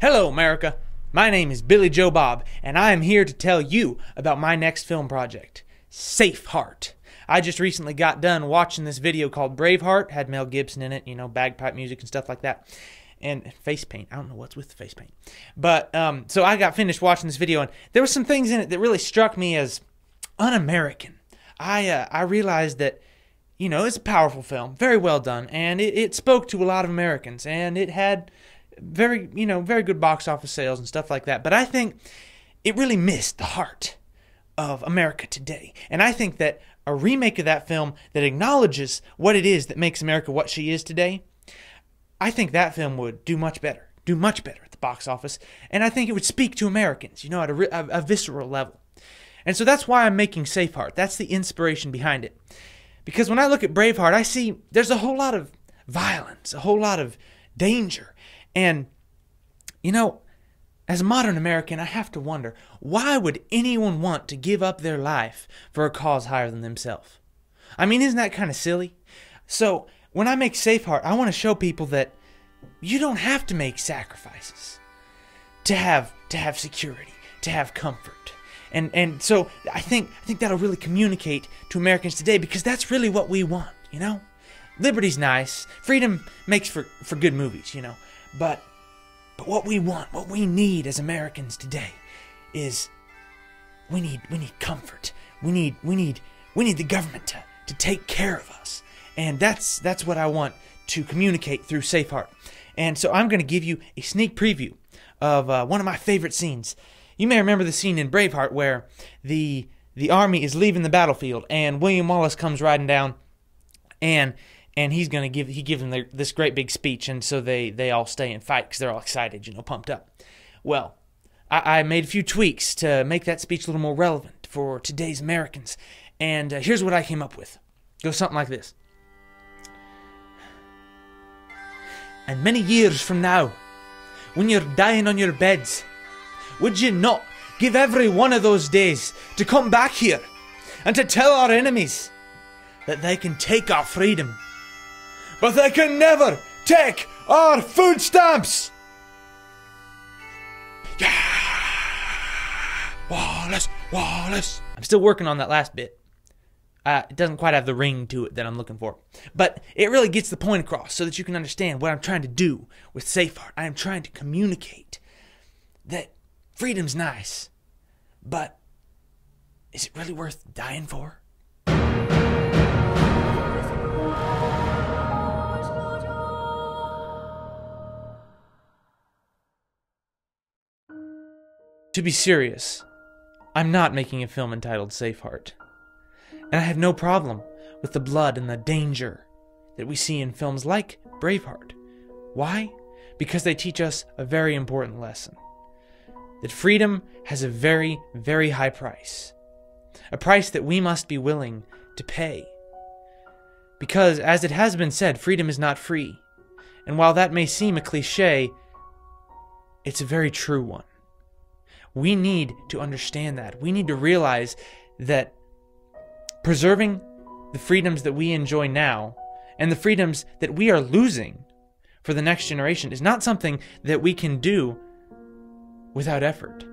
Hello, America. My name is Billy Joe Bob, and I am here to tell you about my next film project, Braveheart. I just recently got done watching this video called Braveheart. Had Mel Gibson in it, you know, bagpipe music and stuff like that. And face paint. I don't know what's with the face paint. But, so I got finished watching this video, and there were some things in it that really struck me as un-American. I realized that, you know, it's a powerful film, very well done, and it spoke to a lot of Americans, and it had very good box office sales and stuff like that. But I think it really missed the heart of America today. And I think that a remake of that film that acknowledges what it is that makes America what she is today, I think that film would do much better at the box office. And I think it would speak to Americans, you know, at a visceral level. And so that's why I'm making Braveheart. That's the inspiration behind it. Because when I look at Braveheart, I see there's a whole lot of violence, a whole lot of danger. And, you know, as a modern American, I have to wonder, why would anyone want to give up their life for a cause higher than themselves? I mean, isn't that kind of silly? So, when I make Braveheart, I want to show people that you don't have to make sacrifices to have security, to have comfort. And so, I think that'll really communicate to Americans today, because that's really what we want, you know? Liberty's nice. Freedom makes for good movies, you know? But what we want, what we need as Americans today is we need comfort. We need the government to take care of us. And that's what I want to communicate through Braveheart. And so I'm going to give you a sneak preview of one of my favorite scenes. You may remember the scene in Braveheart where the army is leaving the battlefield and William Wallace comes riding down, and he gives them this great big speech, and so they all stay and fight because they're all excited, you know, pumped up. Well, I made a few tweaks to make that speech a little more relevant for today's Americans, and here's what I came up with. It goes something like this. And many years from now, when you're dying on your beds, would you not give every one of those days to come back here and to tell our enemies that they can take our freedom, but they can never take our food stamps? Yeah! Wallace, Wallace. I'm still working on that last bit. It doesn't quite have the ring to it that I'm looking for. But it really gets the point across so that you can understand what I'm trying to do with Braveheart. I am trying to communicate that freedom's nice, but is it really worth dying for? To be serious, I'm not making a film entitled Braveheart. And I have no problem with the blood and the danger that we see in films like Braveheart. Why? Because they teach us a very important lesson. That freedom has a very, very high price. A price that we must be willing to pay. Because, as it has been said, freedom is not free. And while that may seem a cliche, it's a very true one. We need to understand that. We need to realize that preserving the freedoms that we enjoy now and the freedoms that we are losing for the next generation is not something that we can do without effort.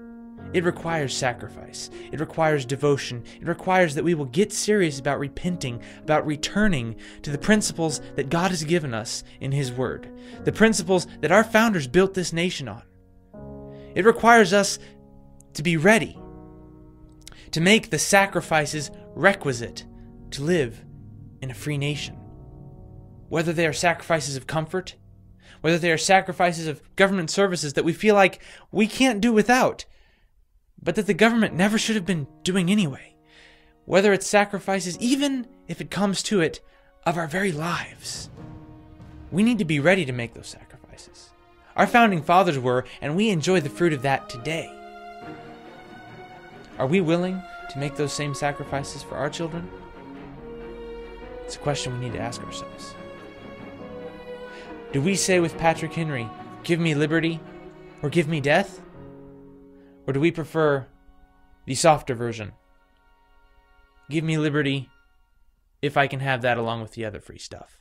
It requires sacrifice. It requires devotion. It requires that we will get serious about repenting, about returning to the principles that God has given us in His Word, the principles that our founders built this nation on. It requires us to be ready to make the sacrifices requisite to live in a free nation. Whether they are sacrifices of comfort, whether they are sacrifices of government services that we feel like we can't do without, but that the government never should have been doing anyway. Whether it's sacrifices, even if it comes to it, of our very lives. We need to be ready to make those sacrifices. Our founding fathers were, and we enjoy the fruit of that today. Are we willing to make those same sacrifices for our children? It's a question we need to ask ourselves. Do we say with Patrick Henry, "Give me liberty or give me death"? Or do we prefer the softer version? Give me liberty if I can have that along with the other free stuff.